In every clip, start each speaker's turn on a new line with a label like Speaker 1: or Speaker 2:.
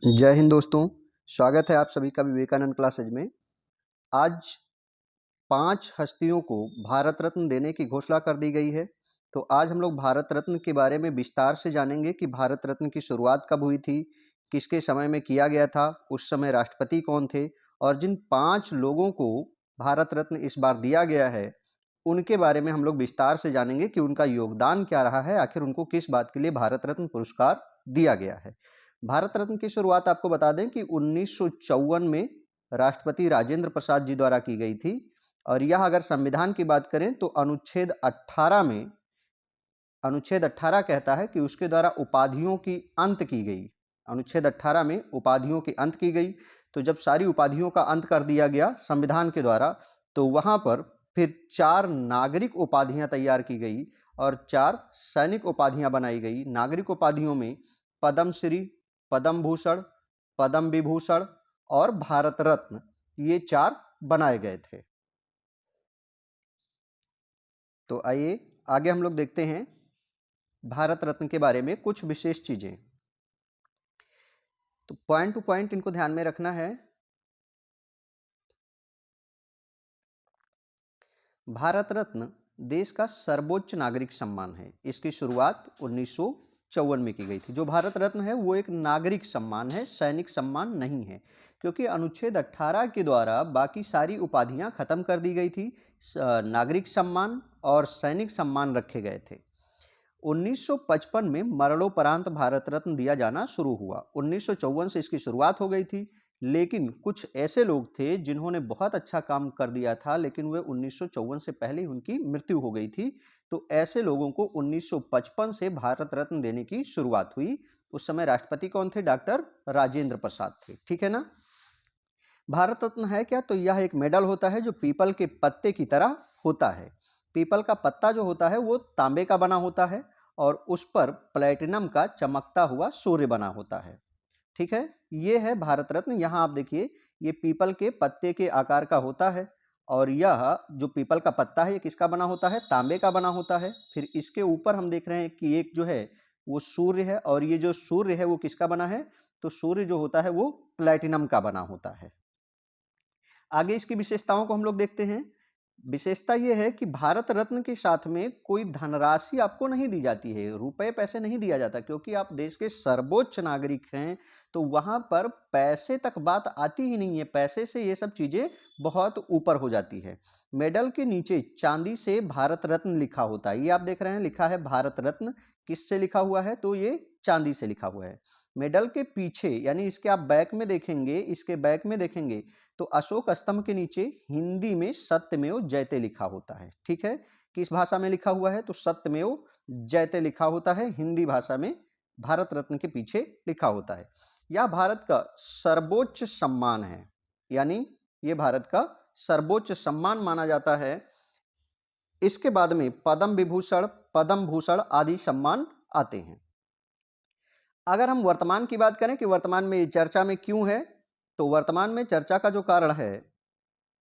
Speaker 1: जय हिंद दोस्तों, स्वागत है आप सभी का विवेकानंद क्लासेज में। आज 5 हस्तियों को भारत रत्न देने की घोषणा कर दी गई है। तो आज हम लोग भारत रत्न के बारे में विस्तार से जानेंगे कि भारत रत्न की शुरुआत कब हुई थी, किसके समय में किया गया था, उस समय राष्ट्रपति कौन थे और जिन 5 लोगों को भारत रत्न इस बार दिया गया है, उनके बारे में हम लोग विस्तार से जानेंगे कि उनका योगदान क्या रहा है, आखिर उनको किस बात के लिए भारत रत्न पुरस्कार दिया गया है। भारत रत्न की शुरुआत आपको बता दें कि 1954 में राष्ट्रपति राजेंद्र प्रसाद जी द्वारा की गई थी और यह अगर संविधान की बात करें तो अनुच्छेद 18 कहता है कि उसके द्वारा उपाधियों की अंत की गई। अनुच्छेद 18 में उपाधियों की अंत की गई। तो जब सारी उपाधियों का अंत कर दिया गया संविधान के द्वारा, तो वहां पर फिर 4 नागरिक उपाधियां तैयार की गई और 4 सैनिक उपाधियां बनाई गई। नागरिक उपाधियों में पद्मश्री, पद्म भूषण, पद्म विभूषण और भारत रत्न, ये 4 बनाए गए थे। तो आइए आगे हम लोग देखते हैं भारत रत्न के बारे में कुछ विशेष चीजें। तो पॉइंट टू पॉइंट इनको ध्यान में रखना है। भारत रत्न देश का सर्वोच्च नागरिक सम्मान है। इसकी शुरुआत 1954 में की गई थी। जो भारत रत्न है वो एक नागरिक सम्मान है, सैनिक सम्मान नहीं है, क्योंकि अनुच्छेद 18 के द्वारा बाकी सारी उपाधियां खत्म कर दी गई थी। नागरिक सम्मान और सैनिक सम्मान रखे गए थे। 1955 में मरणोपरांत भारत रत्न दिया जाना शुरू हुआ। 1954 से इसकी शुरुआत हो गई थी, लेकिन कुछ ऐसे लोग थे जिन्होंने बहुत अच्छा काम कर दिया था, लेकिन वे 1954 से पहले ही उनकी मृत्यु हो गई थी। तो ऐसे लोगों को 1955 से भारत रत्न देने की शुरुआत हुई। उस समय राष्ट्रपति कौन थे? डॉक्टर राजेंद्र प्रसाद थे। ठीक है ना। भारत रत्न है क्या? तो यह एक मेडल होता है जो पीपल के पत्ते की तरह होता है। पीपल का पत्ता जो होता है वो तांबे का बना होता है और उस पर प्लेटिनम का चमकता हुआ सूर्य बना होता है। ठीक है, ये है भारत रत्न। यहाँ आप देखिए, ये पीपल के पत्ते के आकार का होता है और यह जो पीपल का पत्ता है ये किसका बना होता है? तांबे का बना होता है। फिर इसके ऊपर हम देख रहे हैं कि एक जो है वो सूर्य है और ये जो सूर्य है वो किसका बना है? तो सूर्य जो होता है वो प्लेटिनम का बना होता है। आगे इसकी विशेषताओं को हम लोग देखते हैं। विशेषता यह है कि भारत रत्न के साथ में कोई धनराशि आपको नहीं दी जाती है, रुपए पैसे नहीं दिया जाता, क्योंकि आप देश के सर्वोच्च नागरिक हैं। तो वहां पर पैसे तक बात आती ही नहीं है, पैसे से ये सब चीजें बहुत ऊपर हो जाती है। मेडल के नीचे चांदी से भारत रत्न लिखा होता है। ये आप देख रहे हैं, लिखा है भारत रत्न। किससे लिखा हुआ है? तो ये चांदी से लिखा हुआ है। मेडल के पीछे यानी इसके आप बैक में देखेंगे, इसके बैक में देखेंगे तो अशोक स्तंभ के नीचे हिंदी में सत्यमेव जयते लिखा होता है। ठीक है, किस भाषा में लिखा हुआ है? तो सत्यमेव जयते लिखा होता है, हिंदी भाषा में भारत रत्न के पीछे लिखा होता है। यह भारत का सर्वोच्च सम्मान है, यानी ये भारत का सर्वोच्च सम्मान माना जाता है। इसके बाद में पद्म विभूषण, पद्म भूषण आदि सम्मान आते हैं। अगर हम वर्तमान की बात करें कि वर्तमान में ये चर्चा में क्यों है, तो वर्तमान में चर्चा का जो कारण है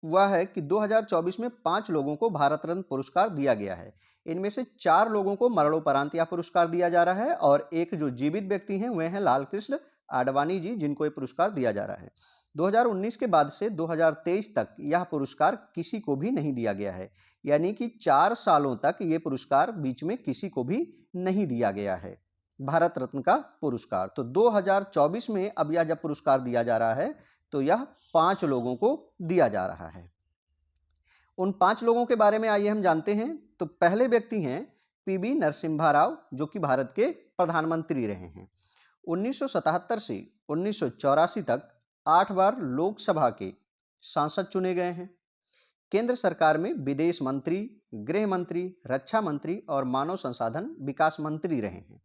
Speaker 1: वह है कि 2024 में 5 लोगों को भारत रत्न पुरस्कार दिया गया है। इनमें से 4 लोगों को मरणोपरांत यह पुरस्कार दिया जा रहा है और एक जो जीवित व्यक्ति हैं वे हैं लाल कृष्ण आडवाणी जी, जिनको ये पुरस्कार दिया जा रहा है। 2019 के बाद से 2023 तक यह पुरस्कार किसी को भी नहीं दिया गया है, यानी कि 4 सालों तक ये पुरस्कार बीच में किसी को भी नहीं दिया गया है, भारत रत्न का पुरस्कार। तो 2024 में अब यह जब पुरस्कार दिया जा रहा है तो यह 5 लोगों को दिया जा रहा है। उन 5 लोगों के बारे में आइए हम जानते हैं। तो पहले व्यक्ति हैं पीवी नरसिम्हा राव, जो कि भारत के प्रधानमंत्री रहे हैं। 1977 से 1984 तक 8 बार लोकसभा के सांसद चुने गए हैं। केंद्र सरकार में विदेश मंत्री, गृह मंत्री, रक्षा मंत्री और मानव संसाधन विकास मंत्री रहे हैं।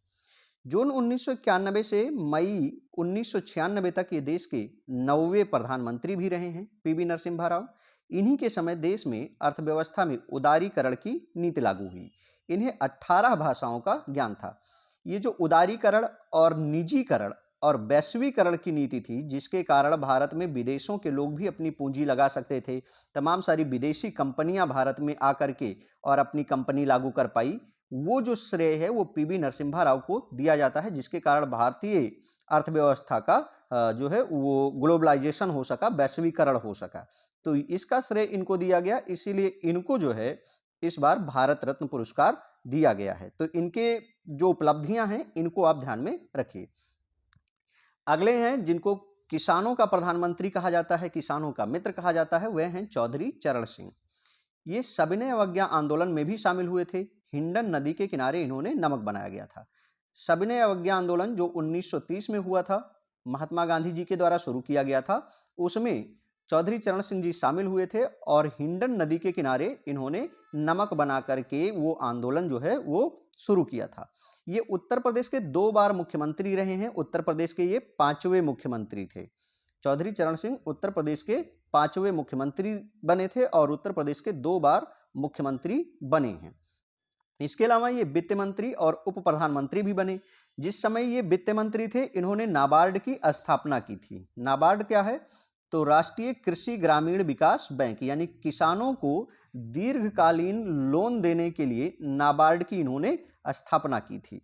Speaker 1: जून 1991 से मई 1996 तक ये देश के 9वें प्रधानमंत्री भी रहे हैं पीवी नरसिम्हा राव। इन्हीं के समय देश में अर्थव्यवस्था में उदारीकरण की नीति लागू हुई। इन्हें 18 भाषाओं का ज्ञान था। ये जो उदारीकरण और निजीकरण और वैश्वीकरण की नीति थी, जिसके कारण भारत में विदेशों के लोग भी अपनी पूंजी लगा सकते थे, तमाम सारी विदेशी कंपनियां भारत में आकर के और अपनी कंपनी लागू कर पाई, वो जो श्रेय है वो पीवी नरसिम्हा राव को दिया जाता है, जिसके कारण भारतीय अर्थव्यवस्था का जो है वो ग्लोबलाइजेशन हो सका, वैश्वीकरण हो सका। तो इसका श्रेय इनको दिया गया, इसीलिए इनको जो है इस बार भारत रत्न पुरस्कार दिया गया है। तो इनके जो उपलब्धियां हैं इनको आप ध्यान में रखिए। अगले हैं जिनको किसानों का प्रधानमंत्री कहा जाता है, किसानों का मित्र कहा जाता है, वह हैं चौधरी चरण सिंह। ये सविनय अवज्ञा आंदोलन में भी शामिल हुए थे। हिंडन नदी के किनारे इन्होंने नमक बनाया गया था। सविनय अवज्ञा आंदोलन जो 1930 में हुआ था, महात्मा गांधी जी के द्वारा शुरू किया गया था, उसमें चौधरी चरण सिंह जी शामिल हुए थे और हिंडन नदी के किनारे इन्होंने नमक बना करके वो आंदोलन जो है वो शुरू किया था। ये उत्तर प्रदेश के 2 बार मुख्यमंत्री रहे हैं। उत्तर प्रदेश के ये 5वें मुख्यमंत्री थे। चौधरी चरण सिंह उत्तर प्रदेश के 5वें मुख्यमंत्री बने थे और उत्तर प्रदेश के 2 बार मुख्यमंत्री बने हैं। इसके अलावा ये वित्त मंत्री और उप प्रधानमंत्री भी बने। जिस समय ये वित्त मंत्री थे, इन्होंने नाबार्ड की स्थापना की थी। नाबार्ड क्या है? तो राष्ट्रीय कृषि ग्रामीण विकास बैंक, यानी किसानों को दीर्घकालीन लोन देने के लिए नाबार्ड की इन्होंने स्थापना की थी।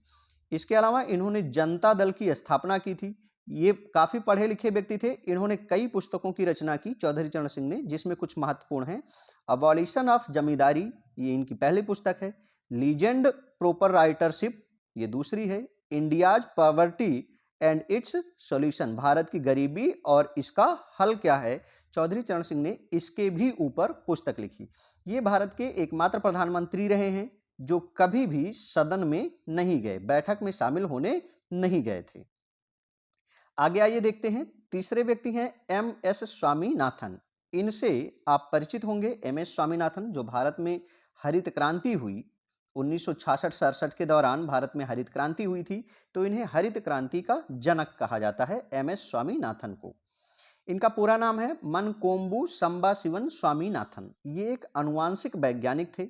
Speaker 1: इसके अलावा इन्होंने जनता दल की स्थापना की थी। ये काफी पढ़े लिखे व्यक्ति थे। इन्होंने कई पुस्तकों की रचना की चौधरी चरण सिंह ने, जिसमें कुछ महत्वपूर्ण हैं। अबॉलिशन ऑफ जमींदारी, ये इनकी पहली पुस्तक है। लीजेंड प्रोपराइटरशिप, ये दूसरी है। India's poverty and it's solution, Bharat की गरीबी और इसका हल क्या है, चौधरी चरण सिंह ने इसके भी ऊपर पुस्तक लिखी। ये भारत के एकमात्र प्रधानमंत्री रहे हैं जो कभी भी सदन में नहीं गए, बैठक में शामिल होने नहीं गए थे। आगे आइए देखते हैं, तीसरे व्यक्ति हैं एम.एस. स्वामीनाथन। इनसे आप परिचित होंगे। एम.एस. स्वामीनाथन, जो भारत में हरित क्रांति हुई 1966-67 के दौरान भारत में हरित क्रांति हुई थी, तो इन्हें हरित क्रांति का जनक कहा जाता है, एम.एस. स्वामीनाथन को। इनका पूरा नाम है मनकोम्बू संबाशिवन स्वामीनाथन। ये एक आनुवांशिक वैज्ञानिक थे।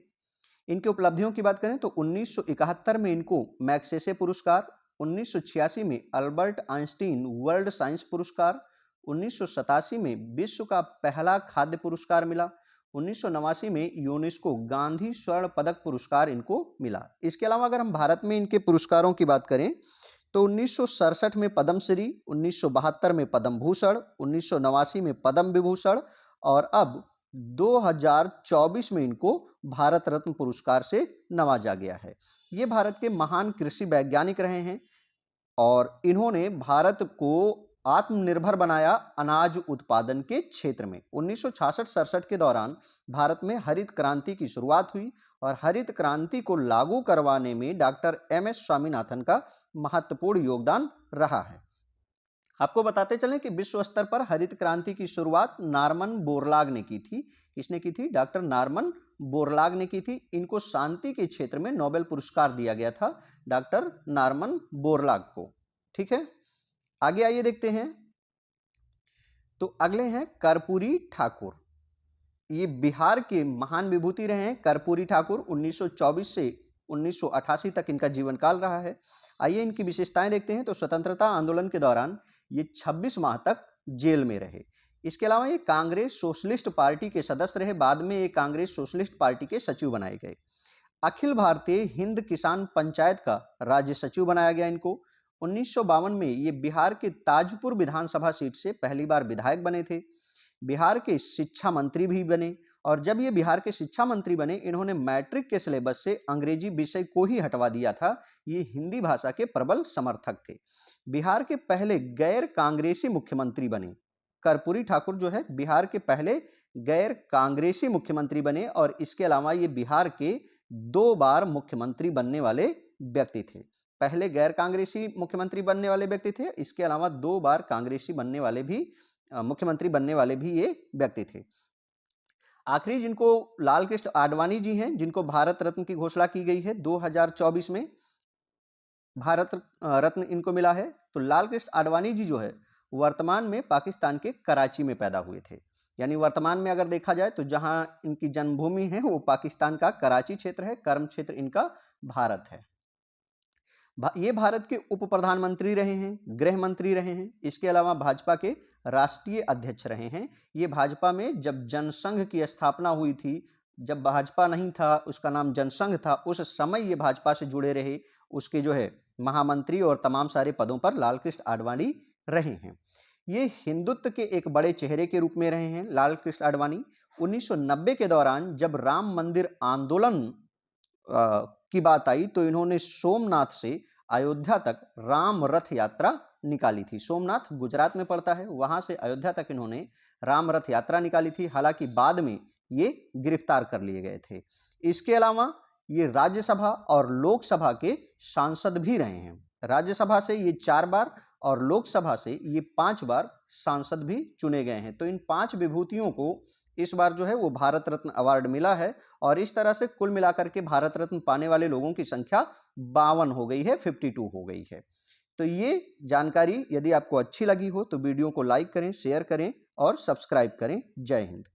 Speaker 1: इनकी उपलब्धियों की बात करें तो 1971 में इनको मैग्सेसे पुरस्कार, 1986 में अल्बर्ट आइंस्टीन वर्ल्ड साइंस पुरस्कार, 1987 में विश्व का पहला खाद्य पुरस्कार मिला, 1989 में यूनेस्को गांधी स्वर्ण पदक पुरस्कार इनको मिला। इसके अलावा अगर हम भारत में इनके पुरस्कारों की बात करें तो 1967 में पद्मश्री, 1972 में पद्म भूषण, 1989 में पद्म विभूषण और अब 2024 में इनको भारत रत्न पुरस्कार से नवाजा गया है। ये भारत के महान कृषि वैज्ञानिक रहे हैं और इन्होंने भारत को आत्मनिर्भर बनाया अनाज उत्पादन के क्षेत्र में। 1966-67 के दौरान भारत में हरित क्रांति की शुरुआत हुई और हरित क्रांति को लागू करवाने में डॉक्टर एम.एस. स्वामीनाथन का महत्वपूर्ण योगदान रहा है। आपको बताते चलें कि विश्व स्तर पर हरित क्रांति की शुरुआत नॉर्मन बोरलाग ने की थी। किसने की थी? डॉक्टर नॉर्मन बोरलाग ने की थी। इनको शांति के क्षेत्र में नोबेल पुरस्कार दिया गया था, डॉक्टर नॉर्मन बोरलाग को। ठीक है, आगे आइए देखते हैं। तो अगले हैं कर्पूरी ठाकुर। ये बिहार के महान विभूति रहे हैं कर्पूरी ठाकुर। 1924 से 1988 तक इनका जीवन काल रहा है। आइए इनकी विशेषताएं देखते हैं। तो स्वतंत्रता आंदोलन के दौरान ये 26 माह तक जेल में रहे। इसके अलावा ये कांग्रेस सोशलिस्ट पार्टी के सदस्य रहे। बाद में ये कांग्रेस सोशलिस्ट पार्टी के सचिव बनाए गए। अखिल भारतीय हिंद किसान पंचायत का राज्य सचिव बनाया गया इनको। 1952 में ये बिहार के ताजपुर विधानसभा सीट से पहली बार विधायक बने थे। बिहार के शिक्षा मंत्री भी बने और जब ये बिहार के शिक्षा मंत्री बने, इन्होंने मैट्रिक के सिलेबस से अंग्रेजी विषय को ही हटवा दिया था। ये हिंदी भाषा के प्रबल समर्थक थे। बिहार के पहले गैर कांग्रेसी मुख्यमंत्री बने। कर्पूरी ठाकुर जो है बिहार के पहले गैर कांग्रेसी मुख्यमंत्री बने और इसके अलावा ये बिहार के 2 बार मुख्यमंत्री बनने वाले व्यक्ति थे। पहले गैर कांग्रेसी मुख्यमंत्री बनने वाले व्यक्ति थे, इसके अलावा 2 बार कांग्रेसी बनने वाले भी मुख्यमंत्री बनने वाले भी ये व्यक्ति थे। आखिरी जिनको लाल कृष्ण आडवाणी जी हैं, जिनको भारत रत्न की घोषणा की गई है 2024 में भारत रत्न इनको मिला है। तो लाल कृष्ण आडवाणी जी जो है वर्तमान में पाकिस्तान के कराची में पैदा हुए थे। यानी वर्तमान में अगर देखा जाए तो जहां इनकी जन्मभूमि है वो पाकिस्तान का कराची क्षेत्र है, कर्म क्षेत्र इनका भारत है। ये भारत के उप प्रधानमंत्री रहे हैं, गृह मंत्री रहे हैं, इसके अलावा भाजपा के राष्ट्रीय अध्यक्ष रहे हैं। ये भाजपा में जब जनसंघ की स्थापना हुई थी, जब भाजपा नहीं था उसका नाम जनसंघ था, उस समय ये भाजपा से जुड़े रहे। उसके जो है महामंत्री और तमाम सारे पदों पर लाल कृष्ण आडवाणी रहे हैं। ये हिंदुत्व के एक बड़े चेहरे के रूप में रहे हैं लाल कृष्ण आडवाणी। 1990 के दौरान जब राम मंदिर आंदोलन की बात आई तो इन्होंने सोमनाथ से अयोध्या तक राम रथ यात्रा निकाली थी। सोमनाथ गुजरात में पड़ता है, वहां से अयोध्या तक इन्होंने राम रथ यात्रा निकाली थी। हालांकि बाद में ये गिरफ्तार कर लिए गए थे। इसके अलावा ये राज्यसभा और लोकसभा के सांसद भी रहे हैं। राज्यसभा से ये 4 बार और लोकसभा से ये 5 बार सांसद भी चुने गए हैं। तो इन 5 विभूतियों को इस बार जो है वो भारत रत्न अवार्ड मिला है और इस तरह से कुल मिलाकर के भारत रत्न पाने वाले लोगों की संख्या 52 हो गई है, 52 हो गई है। तो ये जानकारी यदि आपको अच्छी लगी हो तो वीडियो को लाइक करें, शेयर करें और सब्सक्राइब करें। जय हिंद।